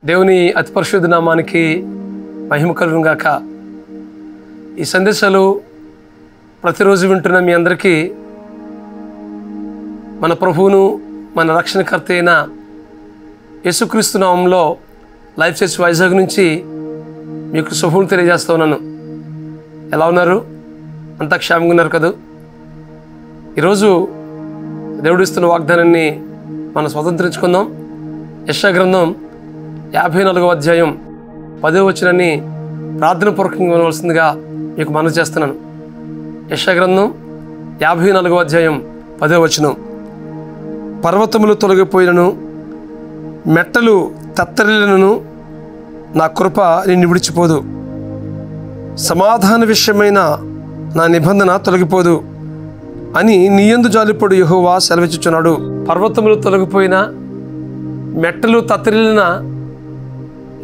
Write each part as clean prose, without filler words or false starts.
దేవుని అతి పరిశుద్ధ నామానికి మహిమ కలుగును గాక. ఈ సందేశాలు ప్రతిరోజు వింటున్న మీ అందరికీ మన ప్రభువును మన రక్షణకర్త అయిన యేసుక్రీస్తు నామంలో లైఫ్ చర్చ్ వైజాగ్ నుంచి మీకు శుభం తెలియజేస్తూ ఉన్నాను. ఎలా ఉన్నారు? అంతా క్షేమంగా ఉన్నారు కదా? ఈరోజు దేవుడిస్తున్న వాగ్దానాన్ని మనం స్వతంత్రించుకుందాం. యెషయా గ్రంథం 54వ అధ్యాయం 10వ వచనాన్ని ప్రార్థన పూర్వకంగా వినవలసిందిగా మీకు మనవి చేస్తున్నాను. యెషయా గ్రంథం 54వ అధ్యాయం 10వ వచనం. పర్వతములు తొలగిపోయినను మెట్టలు తత్తరిల్లినను నా కృప నిన్ను విడిచిపోదు, సమాధాన విషయమైన నా నిబంధన తొలగిపోదు అని నీయందు జాలిపడు యెహోవా సెలవిచ్చుచున్నాడు. పర్వతములు తొలగిపోయిన మెట్టలు తత్తరిల్లిన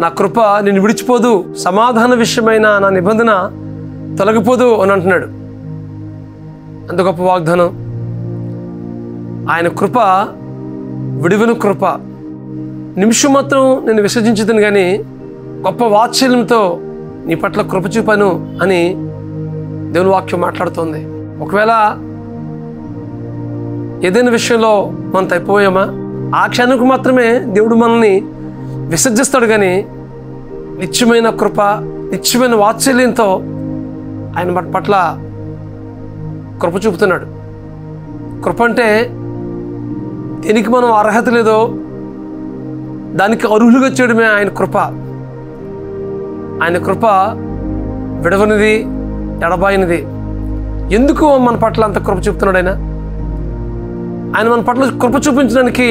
నా కృప నిన్ను విడిచిపోదు, సమాధాన విషయమైన నా నిబంధన తొలగిపోదు అని అంటున్నాడు. అంత గొప్ప వాగ్దానం. ఆయన కృప విడివెను కృప. నిమిషం మాత్రం నేను విసర్జించదని కానీ గొప్ప వాత్సల్యంతో నీ పట్ల కృప చూపాను అని దేవుని వాక్యం మాట్లాడుతోంది. ఒకవేళ ఏదైనా విషయంలో మనం తప్పిపోయామా, ఆ క్షణంకు మాత్రమే దేవుడు మనల్ని విసర్జిస్తాడు, కానీ నిత్యమైన కృప, నిత్యమైన వాత్సల్యంతో ఆయన మన పట్ల కృప చూపుతున్నాడు. కృప అంటే దేనికి మనం అర్హత లేదో దానికి అర్హులుగా చేయడమే ఆయన కృప. ఆయన కృప విడవనిది, ఎడబాయినది. ఎందుకు మన పట్ల అంత కృప చూపుతున్నాడు? ఆయన మన పట్ల కృప చూపించడానికి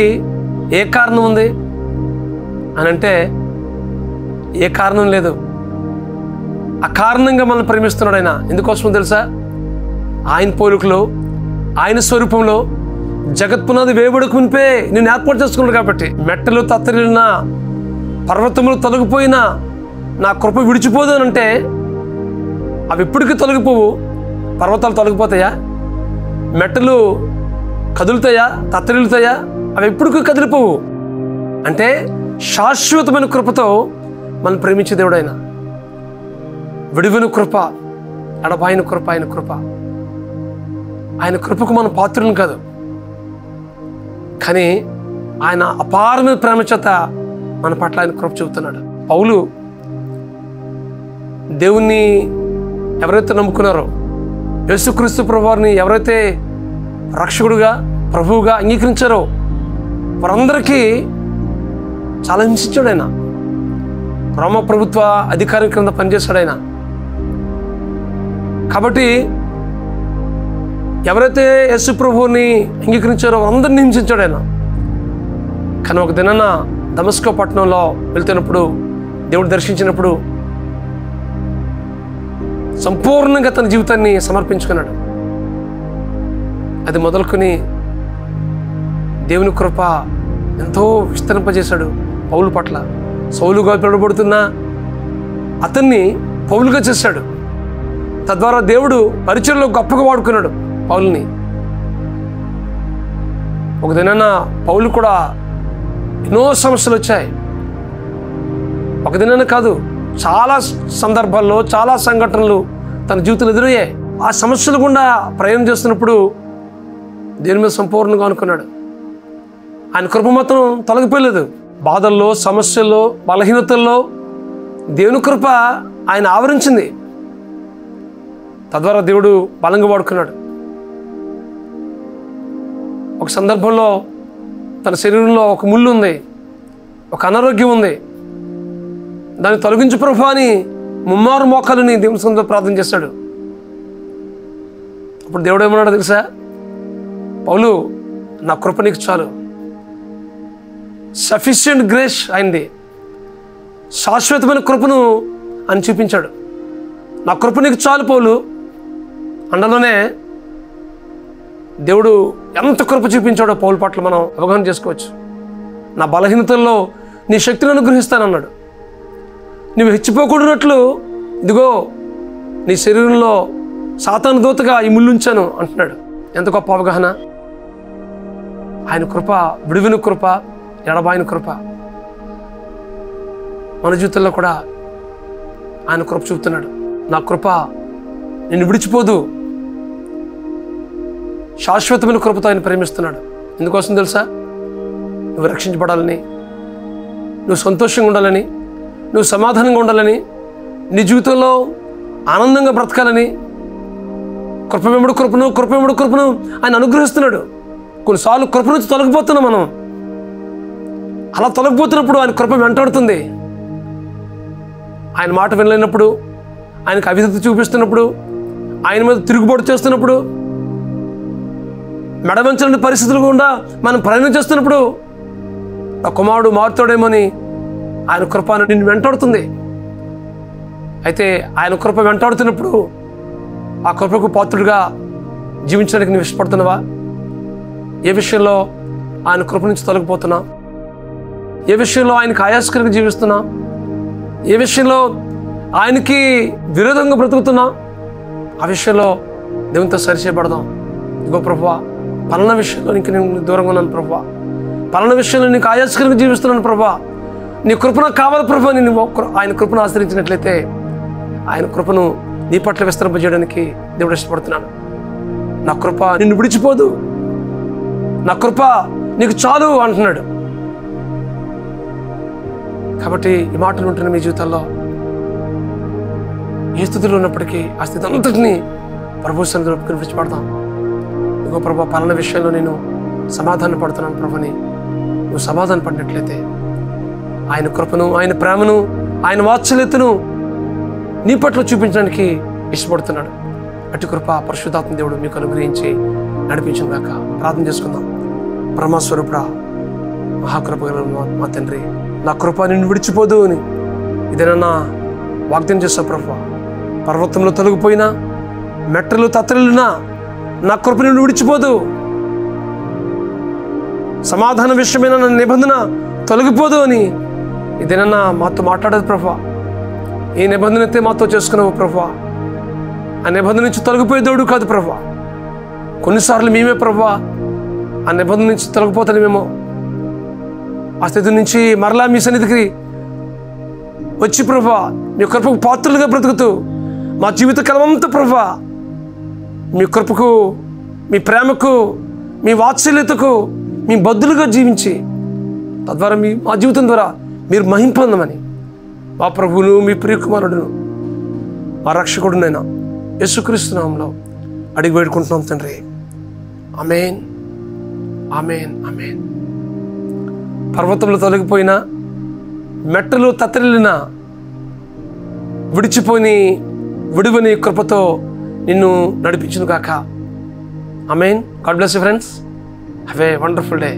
ఏ కారణం ఉంది అని అంటే ఏ కారణం లేదు. అకారణంగా మనల్ని ప్రేమిస్తున్నాడు ఆయన. ఎందుకోసమో తెలుసా? ఆయన పోలికలో, ఆయన స్వరూపంలో జగత్పునాది వేయబడక మునిపే నేను ఏర్పాటు చేసుకున్నాడు కాబట్టి. మెట్టలు తత్తరిల్లిన, పర్వతములు తొలగిపోయినా నా కృప విడిచిపోదు అని అంటే అవి ఎప్పటికీ తొలగిపోవు. పర్వతాలు తొలగిపోతాయా? మెట్టలు కదులుతాయా? తత్తరిల్లుతాయా? అవి ఎప్పటికీ కదిలిపోవు. అంటే శాశ్వతమైన కృపతో మనం ప్రేమించే దేవుడు ఆయన. విడివెను కృప, ఎడబాయిన కృప ఆయన కృప. ఆయన కృపకు మనం పాత్రులను కాదు, కానీ ఆయన అపారమైన ప్రేమ చేత మన పట్ల ఆయన కృప చూపుతున్నాడు. పౌలు దేవుణ్ణి ఎవరైతే నమ్ముకున్నారో, యేసుక్రీస్తు ప్రభువారిని ఎవరైతే రక్షకుడుగా, ప్రభువుగా అంగీకరించారో వారందరికీ చాలా హింసించాడు ఆయన. రోమ ప్రభుత్వ అధికారం క్రింద పనిచేశాడు ఆయన. కాబట్టి ఎవరైతే యేసు ప్రభువుని అంగీకరించారో అందరినీ హింసించాడు ఆయన. కానీ ఒక దినాన దమస్కో పట్టణంలో వెళ్తున్నప్పుడు దేవుడు దర్శించినప్పుడు సంపూర్ణంగా తన జీవితాన్ని సమర్పించుకున్నాడు. అది మొదలుకొని దేవుని కృప ఎంతో విస్తరింపజేశాడు పౌలు పట్ల. సౌలుగా పిలువబడుతున్న అతన్ని పౌలుగా చేశాడు. తద్వారా దేవుడు పరిచయంలో గొప్పగా వాడుకున్నాడు పౌలుని. ఒక దినాన పౌలు కూడా ఎన్నో సమస్యలు వచ్చాయి. ఒక దినాన కాదు, చాలా సందర్భాల్లో, చాలా సంఘటనలు తన జీవితంలో ఎదురయ్యాయి. ఆ సమస్యలు గుండా ప్రయాణం చేస్తున్నప్పుడు దేని మీద సంపూర్ణంగా అనుకున్నాడు. ఆయన కృప మాత్రం తొలగిపోలేదు. బాధల్లో, సమస్యల్లో, బలహీనతల్లో దేవుని కృప ఆయన ఆవరించింది. తద్వారా దేవుడు బలంగా వాడుకున్నాడు. ఒక సందర్భంలో తన శరీరంలో ఒక ముళ్ళు ఉంది, ఒక అనారోగ్యం ఉంది. దాన్ని తొలగించు ప్రభు అని ముమ్మారు మోకాలని దేవుని సన్నిధిలో ప్రార్థన చేశాడు. అప్పుడు దేవుడు ఏమన్నాడో తెలుసా? పౌలు, నా కృప నీకు చాలు. సఫిషియంట్ గ్రేస్ అయింది. శాశ్వతమైన కృపను అని చూపించాడు. నా కృప నీకు చాలు పౌలు అండలోనే దేవుడు ఎంత కృప చూపించాడో పౌలు పట్ల మనం అవగాహన చేసుకోవచ్చు. నా బలహీనతల్లో నీ శక్తిని అనుగ్రహిస్తానన్నాడు. నువ్వు హెచ్చిపోకూడనట్లు ఇదిగో నీ శరీరంలో సాతాను దూతగా ఈ ముళ్ళుంచాను అంటున్నాడు. ఎంత గొప్ప అవగాహన! ఆయన కృప విడివిన కృప, ఎడబాయిన కృప. మన జీవితంలో కూడా ఆయన కృప చూపుతున్నాడు. నా కృప నిన్ను విడిచిపోదు. శాశ్వతమైన కృపతో ఆయన ప్రేమిస్తున్నాడు. ఎందుకోసం తెలుసా? నువ్వు రక్షించబడాలని, నువ్వు సంతోషంగా ఉండాలని, నువ్వు సమాధానంగా ఉండాలని, నీ జీవితంలో ఆనందంగా బ్రతకాలని కృప వెంబడి కృపను ఆయన అనుగ్రహిస్తున్నాడు. కొన్నిసార్లు కృప నుంచి తొలగిపోతున్నాం మనం. అలా తొలగిపోతున్నప్పుడు ఆయన కృప వెంటాడుతుంది. ఆయన మాట వినలేనప్పుడు, ఆయనకు అవిధేయత చూపిస్తున్నప్పుడు, ఆయన మీద తిరుగుబాటు చేస్తున్నప్పుడు, మెడవంచని పరిస్థితులు గుండా మనం ప్రయాణం చేస్తున్నప్పుడు ఆ కుమారుడు మారుతాడేమోని ఆయన కృప నిన్ను వెంటాడుతుంది. అయితే ఆయన కృప వెంటాడుతున్నప్పుడు ఆ కృపకు పాత్రుడిగా జీవించడానికి నువ్వు ఇష్టపడుతున్నావా? ఏ విషయంలో ఆయన కృప నుంచి తొలగిపోతున్నా? ఏ విషయంలో ఆయనకు ఆయాస్కరంగా జీవిస్తున్నా? ఏ విషయంలో ఆయనకి విరోధంగా బ్రతుకుతున్నా? ఆ విషయంలో దేవునితో సరిచేయబడదాం. ఇగో ప్రభువా, పలానా విషయంలో నీకు నేను దూరంగా ఉన్నాను ప్రభువా, పలానా విషయంలో నీకు ఆయాస్కరంగా జీవిస్తున్నాను ప్రభువా, నీ కృప నాకు కావాలి ప్రభువా. నేను ఆయన కృపను ఆశ్రయించినట్లయితే ఆయన కృపను నీ పట్ల విస్తరింపజేయడానికి దేవుడు ఇష్టపడుతున్నాడు. నా కృప నిన్ను విడిచిపోదు, నా కృప నీకు చాలు అంటున్నాడు. కాబట్టి ఈ మాటలు ఉంటున్న మీ జీవితాల్లో ఏ స్థితిలో ఉన్నప్పటికీ ఆ స్థితి అంతటినీ ప్రభు సన్నిధిలో విడిచిపడతాం. ఇంకో ప్రభు, పలానా విషయంలో నేను సమాధాన పడుతున్నాను ప్రభుని నువ్వు సమాధాన పడినట్లయితే ఆయన కృపను, ఆయన ప్రేమను, ఆయన వాత్సల్యతను నీ పట్ల చూపించడానికి ఇష్టపడుతున్నాడు. అటు కృప పరిశుద్ధాత్మ దేవుడు మీకు అనుగ్రహించి నడిపించిన దాక ప్రార్థన చేసుకుందాం. బ్రహ్మస్వరూపుడా, మహాకృప మా తండ్రి, నా కృప నిన్ను విడిచిపోదు అని ఇదేనా వాగ్దానం చేస్తావు ప్రభు. పర్వతంలో తొలగిపోయినా, మెట్టలు తత్తరిల్లినా నా కృప నిన్ను విడిచిపోదు. సమాధాన విషయమైన నా నిబంధన తొలగిపోదు అని ఇదేనా మాతో మాట్లాడదు ప్రభు. ఏ నిబంధన అయితే మాతో చేసుకున్నావు ప్రభు, ఆ నిబంధన నుంచి తొలగిపోయే దేవుడు కాదు ప్రభు. కొన్నిసార్లు మేమే ప్రభు ఆ నిబంధన నుంచి తొలగిపోతానేమో, ఆ స్థితి నుంచి మరలా మీ సన్నిధికి వచ్చి ప్రభు మీ కృపకు పాత్రలుగా బ్రతుకుతూ మా జీవిత కాలమంతా ప్రభు మీ కృపకు, మీ ప్రేమకు, మీ వాత్సల్యతకు మీ బద్దులుగా జీవించి తద్వారా మా జీవితం ద్వారా మీరు మహిమ పొందమని మా ప్రభువును, మీ ప్రియకుమారుడును, మా రక్షకుడునైనా యేసుక్రీస్తు నామములో అడిగి వేడుకుంటున్నాం తండ్రి. ఆమేన్, ఆమేన్, ఆమేన్. పర్వతంలో తొలగిపోయినా, మెట్టలు తత్తరిల్లినా విడివని కృపతో నిన్ను నడిపించును గాక. Amen. God bless you friends. Have a wonderful day.